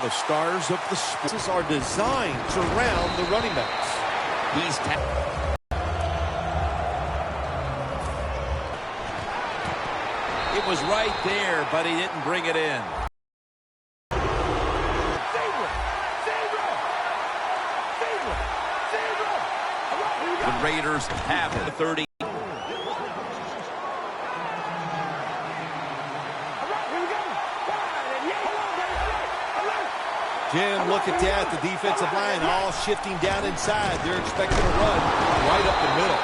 The stars of the sports are designed to surround the running backs. It was right there, but he didn't bring it in. The Raiders have it. 30. Jim, look at that. The defensive line all shifting down inside. They're expecting a run right up the middle.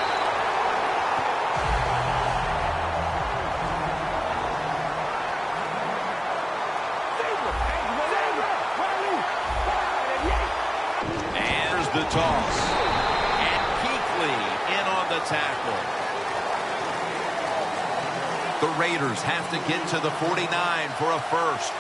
And there's the toss. And Kuechly in on the tackle. The Raiders have to get to the 49 for a first.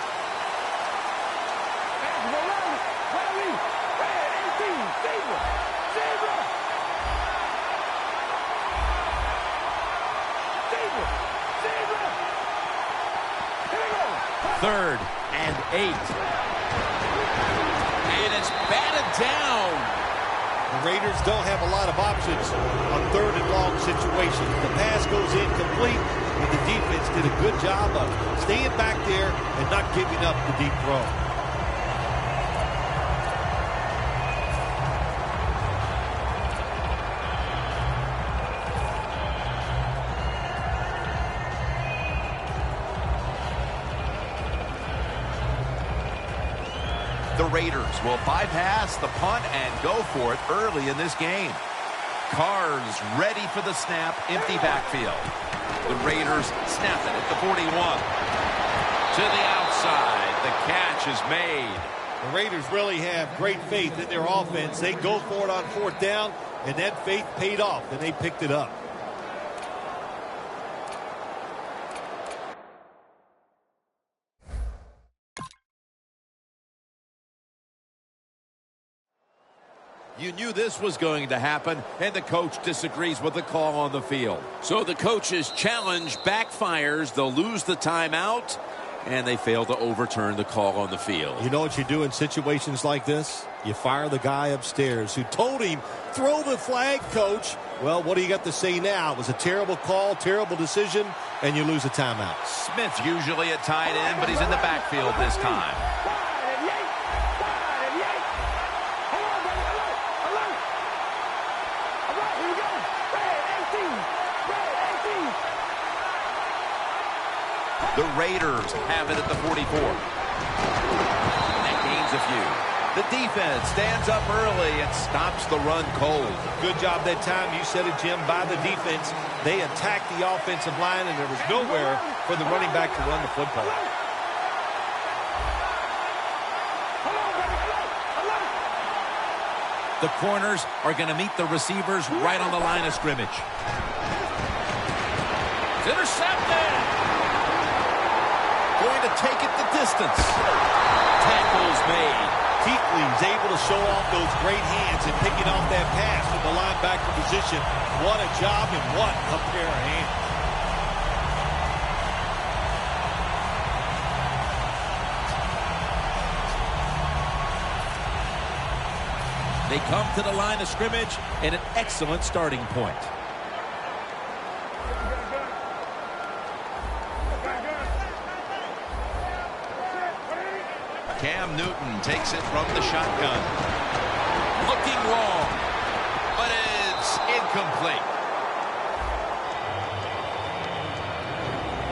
Third and 8. And it's batted down. The Raiders don't have a lot of options on third and long situations. The pass goes incomplete, and the defense did a good job of staying back there and not giving up the deep throw. The Raiders will bypass the punt and go for it early in this game. Carr's ready for the snap, empty backfield. The Raiders snap it at the 41. To the outside, the catch is made. The Raiders really have great faith in their offense. They go for it on fourth down, and that faith paid off, and they picked it up. You knew this was going to happen, and the coach disagrees with the call on the field. So the coach's challenge backfires. They'll lose the timeout, and they fail to overturn the call on the field. You know what you do in situations like this? You fire the guy upstairs who told him, throw the flag, coach. Well, what do you got to say now? It was a terrible call, terrible decision, and you lose a timeout. Smith's usually a tight end, but he's in the backfield this time. The Raiders have it at the 44. That gains a few. The defense stands up early and stops the run cold. Good job that time. You said it, Jim, by the defense. They attacked the offensive line, and there was nowhere for the running back to run the football. The corners are going to meet the receivers right on the line of scrimmage. It's intercepted. Going to take it the distance. Tackles made. Kuechly's able to show off those great hands and picking off that pass from the linebacker position. What a job and what a pair of hands. They come to the line of scrimmage and an excellent starting point. Cam Newton takes it from the shotgun. Looking long, but it's incomplete.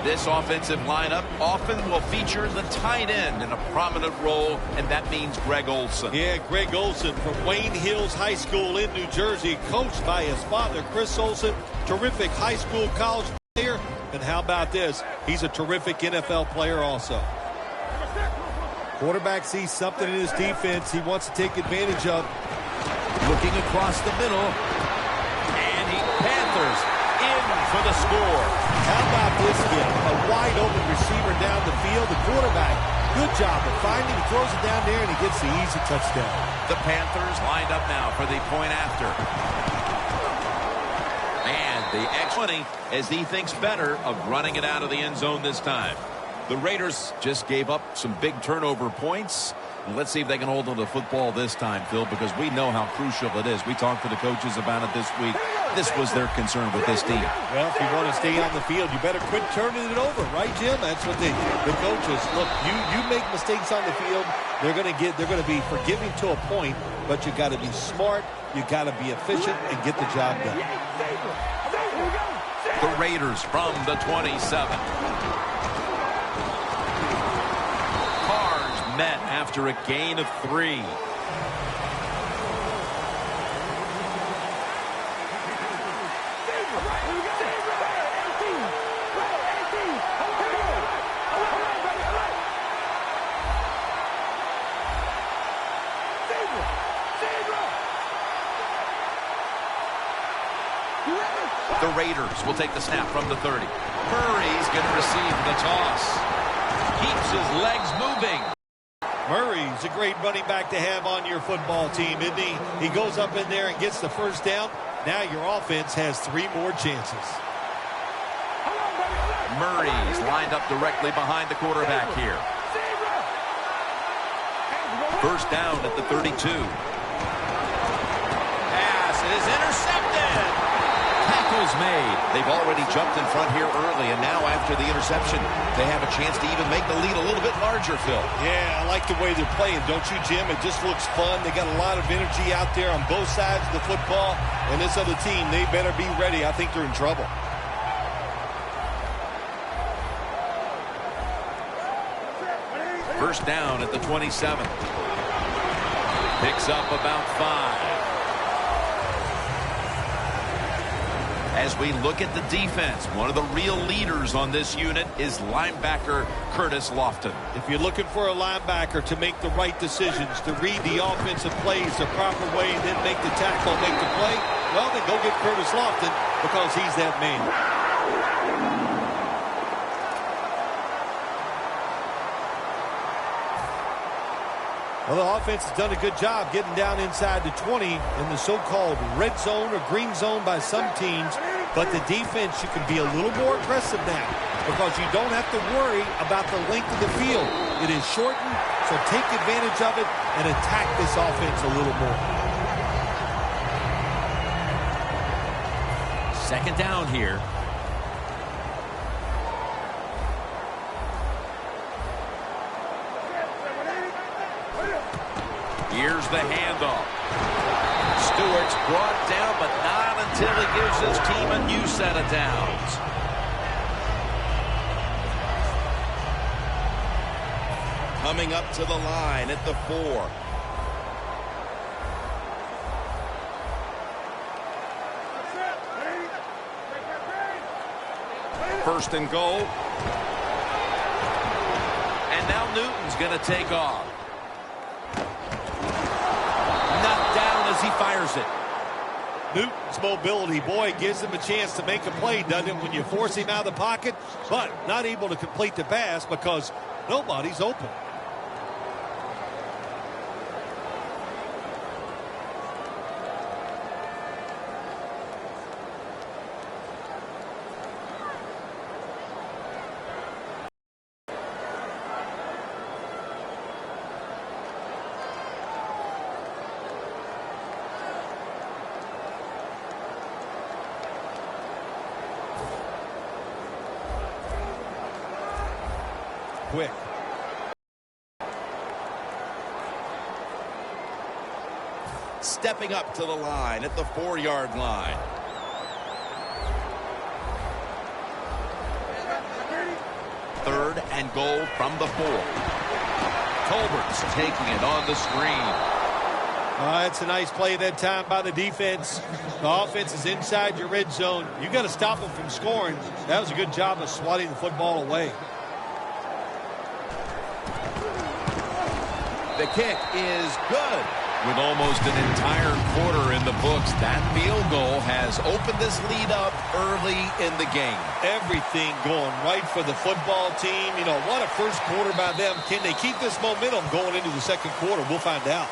This offensive lineup often will feature the tight end in a prominent role, and that means Greg Olsen. Yeah, Greg Olsen from Wayne Hills High School in New Jersey, coached by his father, Chris Olsen. Terrific high school, college player. And how about this? He's a terrific NFL player also. Quarterback sees something in his defense he wants to take advantage of. Looking across the middle. And he Panthers in for the score. How about this kid? A wide open receiver down the field. The quarterback, good job of finding. He throws it down there and he gets the easy touchdown. The Panthers lined up now for the point after. And the X-20 as he thinks better of running it out of the end zone this time. The Raiders just gave up some big turnover points, Let's see if they can hold on to the football this time, Phil, because we know how crucial it is. We talked to the coaches about it this week. This was their concern with this team. Well, if you want to stay on the field, you better quit turning it over, right, Jim? That's what the coaches look. You make mistakes on the field, they're going to be forgiving to a point, but you got to be smart, you got to be efficient, and get the job done. The Raiders from the 27. Met after a gain of 3. The Raiders will take the snap from the 30. Murray's going to receive the toss. Keeps his legs moving. Murray's a great running back to have on your football team, isn't he? He goes up in there and gets the first down. Now your offense has 3 more chances. Murray's lined up directly behind the quarterback here. First down at the 32. Pass is intercepted. Tackles made. They've already jumped in front here early, and now after the interception, they have a chance to even make the lead a little bit larger, Phil. Yeah, I like the way they're playing, don't you, Jim? It just looks fun. They got a lot of energy out there on both sides of the football, and this other team, they better be ready. I think they're in trouble. First down at the 27. Picks up about 5. As we look at the defense, one of the real leaders on this unit is linebacker Curtis Lofton. If you're looking for a linebacker to make the right decisions, to read the offensive plays the proper way, and then make the tackle, make the play, well, then go get Curtis Lofton because he's that man. Well, the offense has done a good job getting down inside the 20 in the so-called red zone or green zone by some teams. But the defense, you can be a little more aggressive now because you don't have to worry about the length of the field. It is shortened, so take advantage of it and attack this offense a little more. Second down here. Here's the handoff. Stewart's brought down, but not until he gives his team a new set of downs. Coming up to the line at the 4. First and goal. And now Newton's going to take off. As he fires it. Newton's mobility, boy, gives him a chance to make a play, doesn't it, when you force him out of the pocket, but not able to complete the pass because nobody's open. Quick. Stepping up to the line at the 4-yard line. Third and goal from the 4. Colbert's taking it on the screen. That's a nice play that time by the defense. The offense is inside your red zone. You got to stop them from scoring. That was a good job of swatting the football away. The kick is good. With almost an entire quarter in the books, that field goal has opened this lead up early in the game. Everything going right for the football team. You know, what a first quarter by them. Can they keep this momentum going into the second quarter? We'll find out.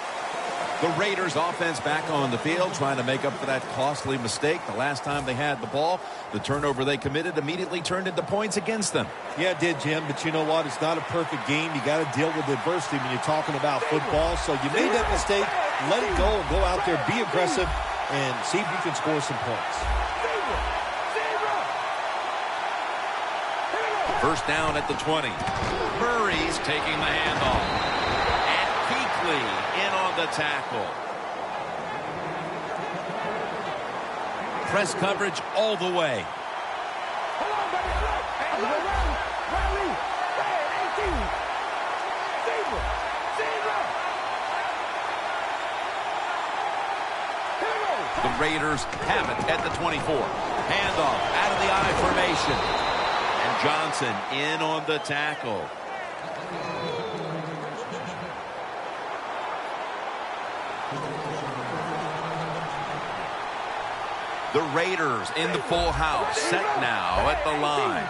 The Raiders offense back on the field trying to make up for that costly mistake the last time they had the ball. The turnover they committed immediately turned into points against them. Yeah, it did, Jim, but you know what? It's not a perfect game. You got to deal with adversity when you're talking about football. So you made that mistake, let it go, and go out there, be aggressive, and see if you can score some points. First down at the 20. Murray's taking the handoff. And Kuechly in on the tackle. Press coverage all the way. The Raiders have it at the 24. Handoff out of the I formation. And Johnson in on the tackle. The Raiders in the full house, set now at the line.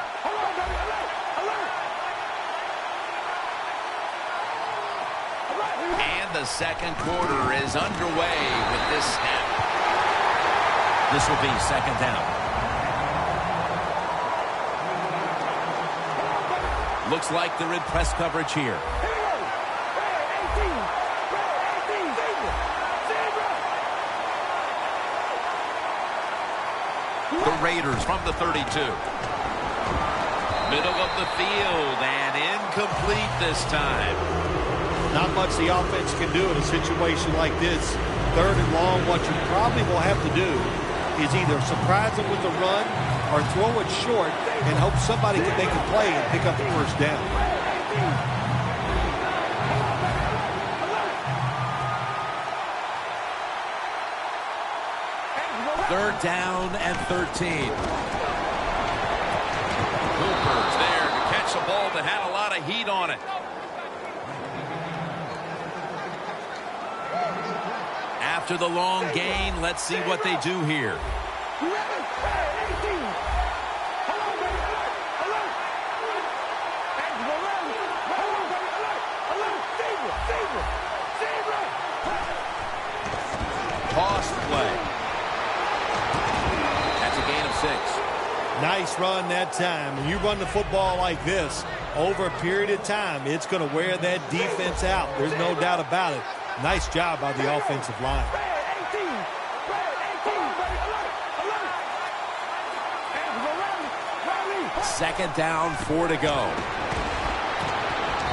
And the second quarter is underway with this snap. This will be second down. Looks like they're in press coverage here. The Raiders from the 32. Middle of the field and incomplete this time. Not much the offense can do in a situation like this. Third and long, what you probably will have to do is either surprise them with the run or throw it short and hope somebody can make a play and pick up the first down. Third down and 13. Cooper's there to catch a ball that had a lot of heat on it. After the long gain, let's see what they do here. Toss play. That's a gain of 6. Nice run that time. When you run the football like this, over a period of time, it's going to wear that defense out. There's no doubt about it. Nice job by the offensive line. Second down, 4 to go.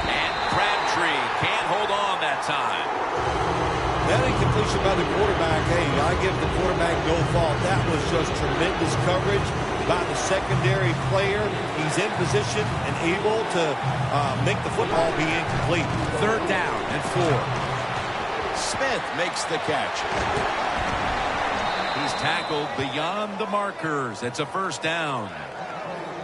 And Crabtree can't hold on that time. That incompletion by the quarterback, hey, I give the quarterback no fault. That was just tremendous coverage by the secondary player. He's in position and able to make the football be incomplete. Third down and 4. Smith makes the catch. He's tackled beyond the markers. It's a first down.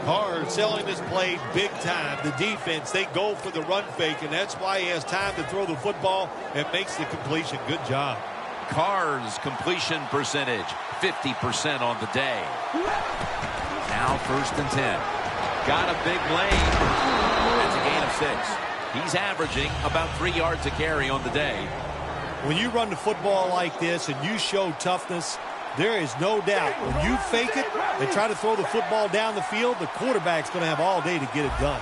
Carr selling this play big time. The defense, they go for the run fake, and that's why he has time to throw the football and makes the completion. Good job. Carr's completion percentage, 50% on the day. Now first and 10. Got a big lane. That's a gain of 6. He's averaging about 3 yards a carry on the day. When you run the football like this and you show toughness, there is no doubt when you fake it and try to throw the football down the field, the quarterback's going to have all day to get it done.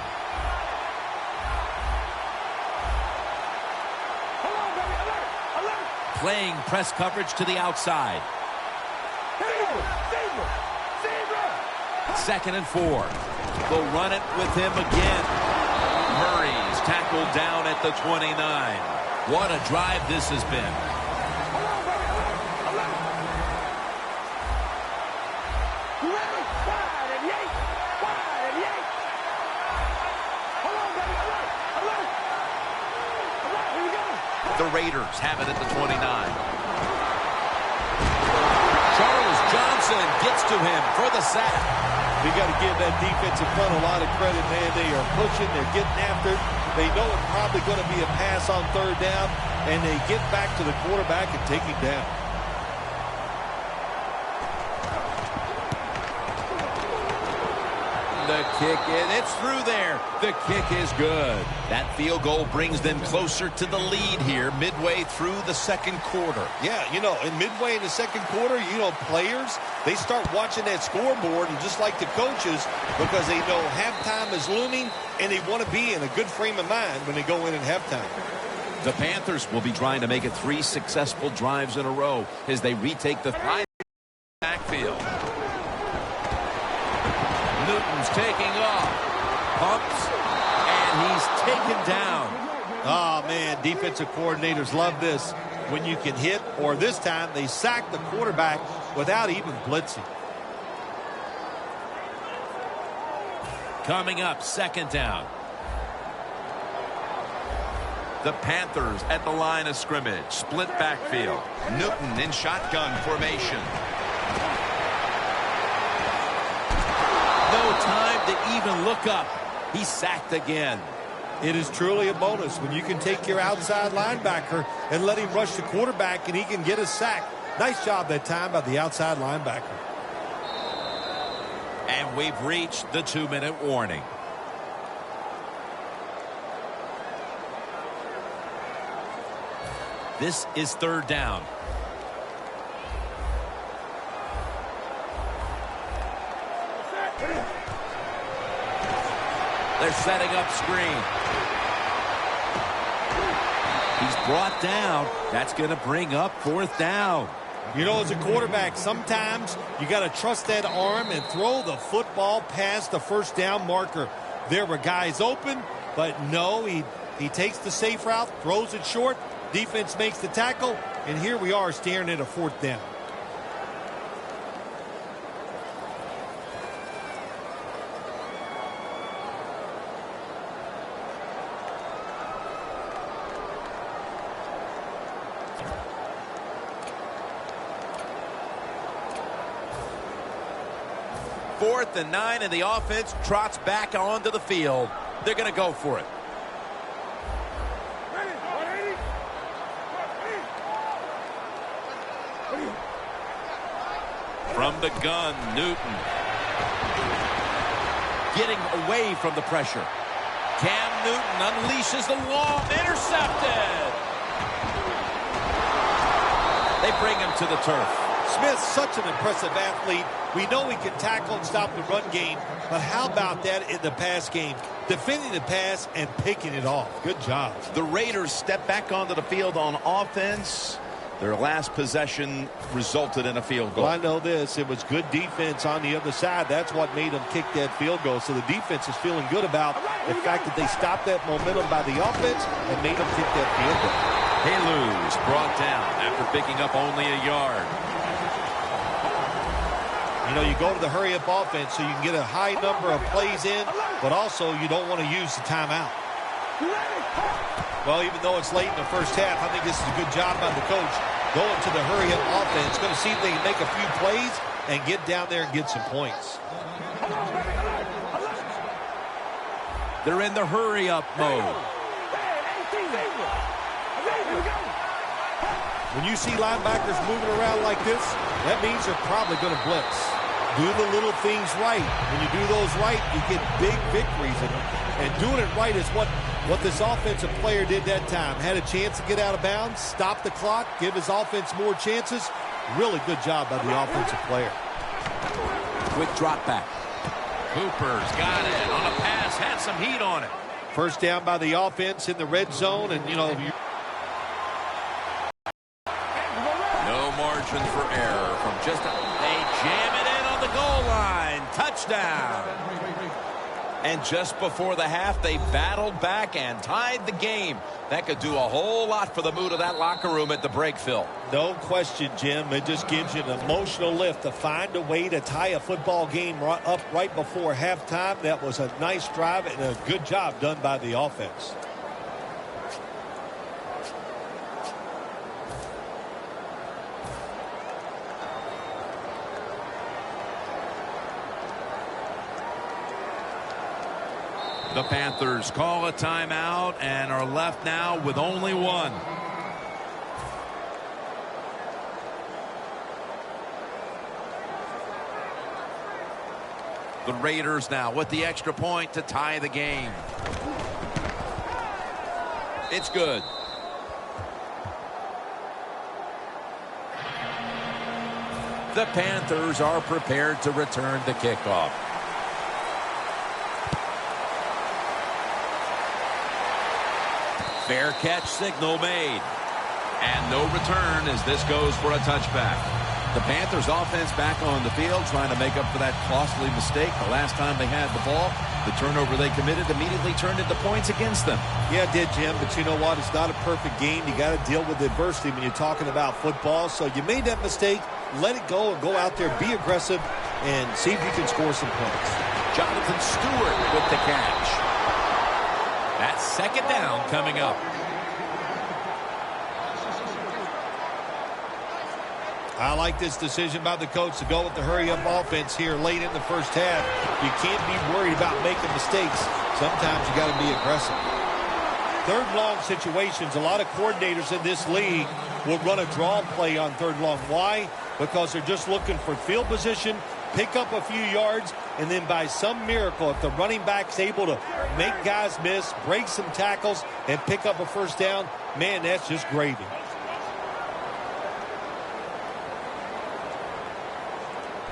Playing press coverage to the outside. Second and 4. They'll run it with him again. Murray's tackled down at the 29. What a drive this has been. The Raiders have it at the 29. Charles Johnson gets to him for the sack. You got to give that defensive front a lot of credit, man. They are pushing, they're getting after it. They know it's probably going to be a pass on third down, and they get back to the quarterback and take him down. And the kick, it's through there. The kick is good. That field goal brings them closer to the lead here midway through the second quarter. Yeah, in midway in the second quarter, players, they start watching that scoreboard, and just like the coaches, because they know halftime is looming, and they want to be in a good frame of mind when they go in at halftime. The Panthers will be trying to make it 3 successful drives in a row as they retake the backfield. Newton's taking off. Pumps, and he's taken down. Oh, man, defensive coordinators love this. When you can hit, or this time they sack the quarterback without even blitzing. Coming up, second down. The Panthers at the line of scrimmage. Split backfield. Newton in shotgun formation. No time to even look up. He's sacked again. It is truly a bonus when you can take your outside linebacker and let him rush the quarterback and he can get a sack. Nice job that time by the outside linebacker. And we've reached the 2-minute warning. This is third down. They're setting up screen. He's brought down. That's going to bring up fourth down. As a quarterback, sometimes you got to trust that arm and throw the football past the first down marker. There were guys open, but no, he takes the safe route, throws it short. Defense makes the tackle, and here we are staring at a fourth down. Fourth and 9, and the offense trots back onto the field. They're going to go for it. From the gun, Newton. Getting away from the pressure. Cam Newton unleashes the long, intercepted. They bring him to the turf. Smith's such an impressive athlete. We know he can tackle and stop the run game, but how about that in the pass game? Defending the pass and picking it off. Good job. The Raiders step back onto the field on offense. Their last possession resulted in a field goal. Well, I know this. It was good defense on the other side. That's what made them kick that field goal. So the defense is feeling good about the fact that they stopped that momentum by the offense and made them kick that field goal. Haley's brought down after picking up only a yard. You go to the hurry-up offense so you can get a high number of plays in, but also you don't want to use the timeout. Well, even though it's late in the first half, I think this is a good job by the coach going to the hurry-up offense. Going to see if they can make a few plays and get down there and get some points. They're in the hurry-up mode. When you see linebackers moving around like this, that means they're probably going to blitz. Do the little things right. When you do those right, you get big victories. And doing it right is what this offensive player did that time. Had a chance to get out of bounds, stop the clock, give his offense more chances. Really good job by the offensive player. Quick drop back. Cooper's got it on a pass, had some heat on it. First down by the offense in the red zone, and no margin for error from just they jam it in on the goal line. Touchdown. And just before the half, they battled back and tied the game. That could do a whole lot for the mood of that locker room at the break, Phil. No question, Jim. It just gives you an emotional lift to find a way to tie a football game up right before halftime. That was a nice drive and a good job done by the offense. The Panthers call a timeout and are left now with only one. The Raiders now with the extra point to tie the game. It's good. The Panthers are prepared to return the kickoff. Fair catch signal made. And no return as this goes for a touchback. The Panthers offense back on the field trying to make up for that costly mistake. The last time they had the ball, the turnover they committed immediately turned into points against them. Yeah, it did, Jim, but you know what? It's not a perfect game. You got to deal with adversity when you're talking about football. So you made that mistake, let it go, and go out there, be aggressive, and see if you can score some points. Jonathan Stewart with the catch. That's second down coming up. I like this decision by the coach to go with the hurry-up offense here late in the first half. You can't be worried about making mistakes. Sometimes you got to be aggressive. Third long situations, a lot of coordinators in this league will run a draw play on third long. Why? Because they're just looking for field position, pick up a few yards, and then by some miracle, if the running back's able to make guys miss, break some tackles, and pick up a first down, man, that's just gravy.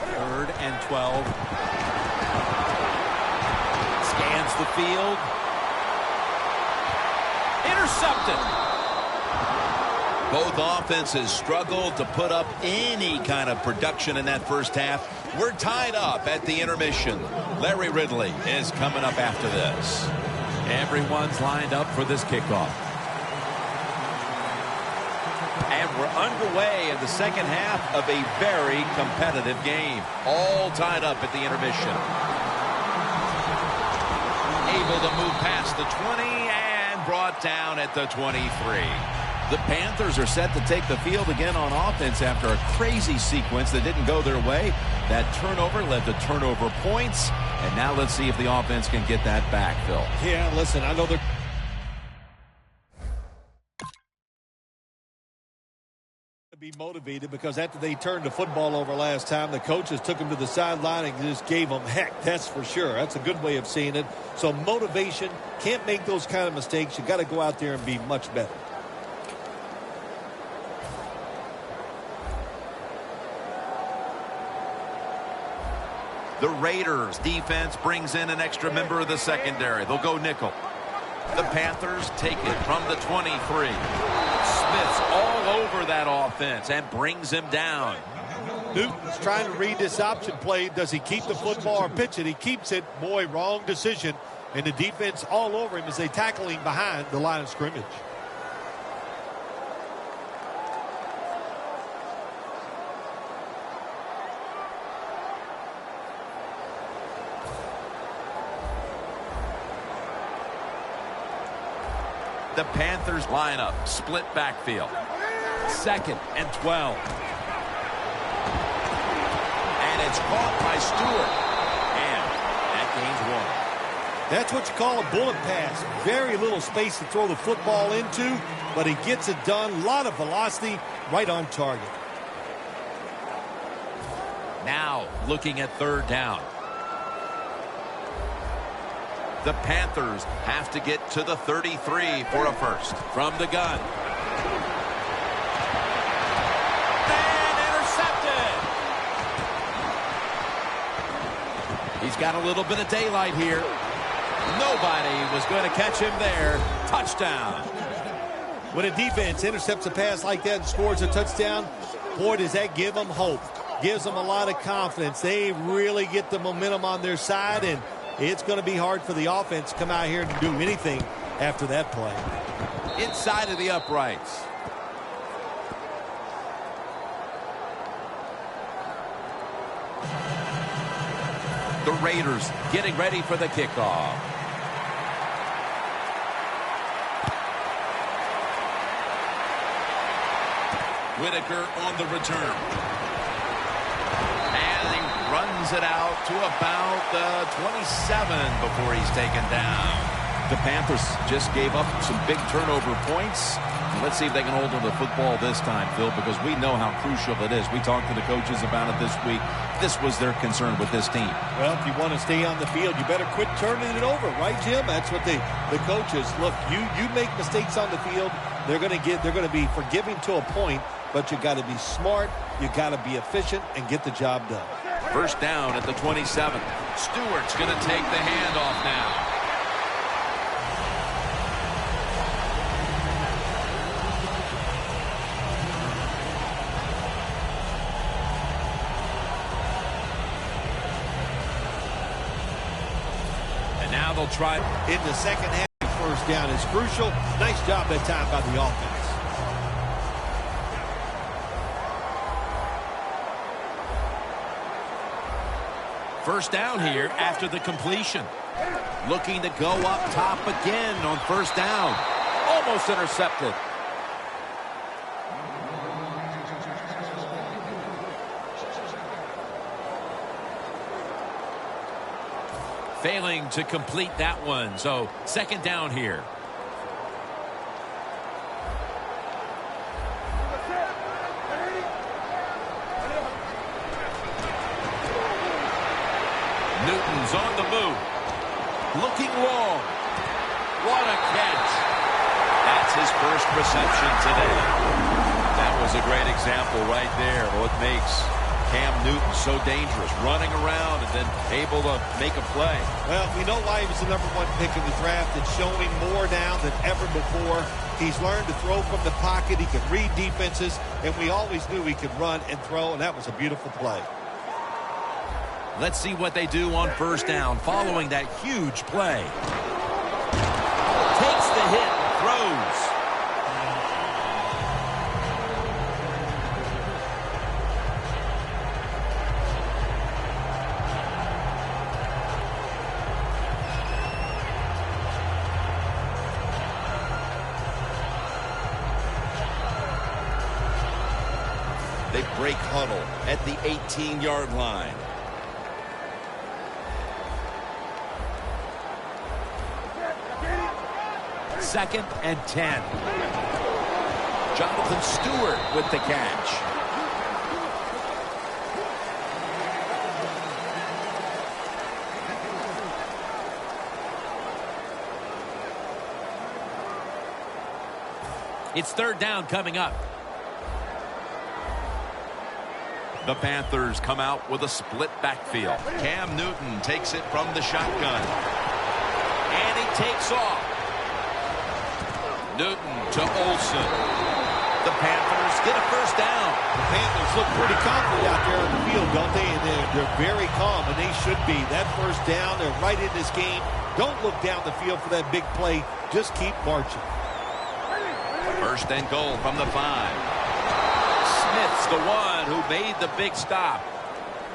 Third and 12. Scans the field. Intercepted. Both offenses struggled to put up any kind of production in that first half. We're tied up at the intermission. Larry Ridley is coming up after this. Everyone's lined up for this kickoff. And we're underway in the second half of a very competitive game. All tied up at the intermission. Able to move past the 20 and brought down at the 23. The Panthers are set to take the field again on offense after a crazy sequence that didn't go their way. That turnover led to turnover points. And now let's see if the offense can get that back, Phil. Yeah, listen, I know they're be motivated because after they turned the football over last time, the coaches took them to the sideline and just gave them heck, that's for sure. That's a good way of seeing it. So motivation, can't make those kind of mistakes. You got to go out there and be much better. The Raiders defense brings in an extra member of the secondary. They'll go nickel. The Panthers take it from the 23. Smith's all over that offense and brings him down. Newton's trying to read this option play. Does he keep the football or pitch it? He keeps it. Boy, wrong decision. And the defense all over him as they tackle him behind the line of scrimmage. The Panthers lineup, split backfield. Second and 12. And it's caught by Stewart. And that gains 1. That's what you call a bullet pass. Very little space to throw the football into, but he gets it done. A lot of velocity, right on target. Now looking at third down. The Panthers have to get to the 33 for a first. From the gun. And intercepted. He's got a little bit of daylight here. Nobody was going to catch him there. Touchdown. When a defense intercepts a pass like that and scores a touchdown, boy, does that give them hope. Gives them a lot of confidence. They really get the momentum on their side, and it's going to be hard for the offense to come out here and do anything after that play. Inside of the uprights. The Raiders getting ready for the kickoff. Whitaker on the return. And he runs it out to about the 27 before he's taken down. The Panthers just gave up some big turnover points. Let's see if they can hold on to the football this time, Phil, because we know how crucial it is. We talked to the coaches about it this week. This was their concern with this team. Well, if you want to stay on the field, you better quit turning it over, right, Jim? That's what the coaches look. You make mistakes on the field, they're going to be forgiving to a point, but you got to be smart, you got to be efficient, and get the job done. First down at the 27. Stewart's going to take the handoff now. Now they'll try in the second half. First down is crucial. Nice job that time by the offense. First down here after the completion. Looking to go up top again on first down. Almost intercepted. Failing to complete that one. So second down here. Newton's on the move. Looking long. What a catch. That's his first reception today. That was a great example right there. What makes Cam Newton so dangerous, running around and then able to make a play. Well, we know why he was the #1 pick in the draft. It's showing more now than ever before. He's learned to throw from the pocket. He can read defenses, and we always knew he could run and throw, and that was a beautiful play. Let's see what they do on first down following that huge play. Takes the hit, throws. They break huddle at the 18-yard line. Second and 10. Jonathan Stewart with the catch. It's third down coming up. The Panthers come out with a split backfield. Cam Newton takes it from the shotgun. And he takes off. Newton to Olsen. The Panthers get a first down. The Panthers look pretty confident out there on the field, don't they? And they're very calm, and they should be. That first down, they're right in this game. Don't look down the field for that big play. Just keep marching. First and goal from the 5. Smith's the one who made the big stop.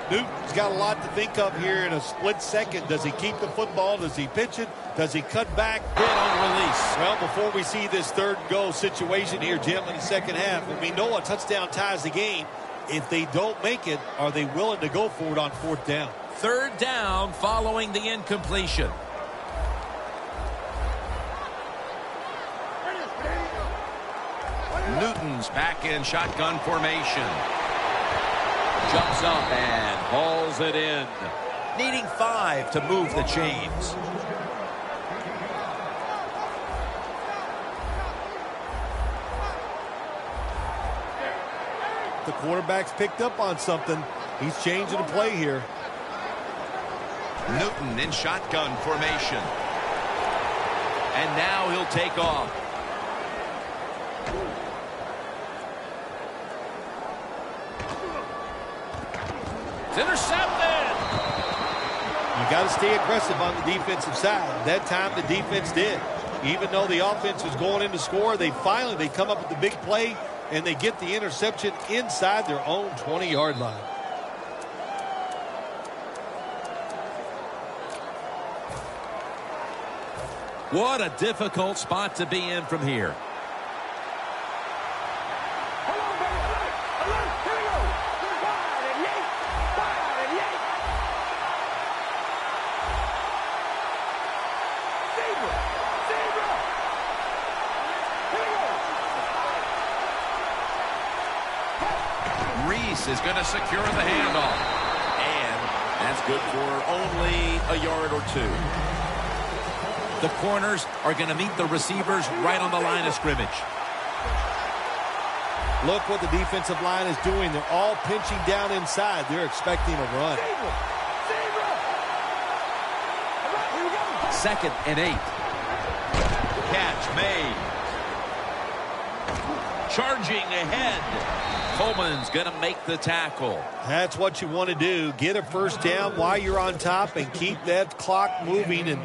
Newton's got a lot to think of here in a split second. Does he keep the football? Does he pitch it? Does he cut back? Hit on release. Well, before we see this third and goal situation here, Jim, in the second half, and we know a touchdown ties the game. If they don't make it, are they willing to go for it on fourth down? Third down following the incompletion. Newton's back in shotgun formation. Jumps up and hauls it in. Needing 5 to move the chains. The quarterback's picked up on something. He's changing the play here. Newton in shotgun formation. And now he'll take off. It's intercepted. You got to stay aggressive on the defensive side. That time the defense did. Even though the offense was going in to score, they come up with the big play, and they get the interception inside their own 20-yard line. What a difficult spot to be in from here. Reese is going to secure the handoff. And that's good for only a yard or two. The corners are going to meet the receivers right on the line of scrimmage. Look what the defensive line is doing. They're all pinching down inside. They're expecting a run. 2nd and 8. Catch made. Charging ahead. Coleman's going to make the tackle. That's what you want to do. Get a first down while you're on top and keep that clock moving and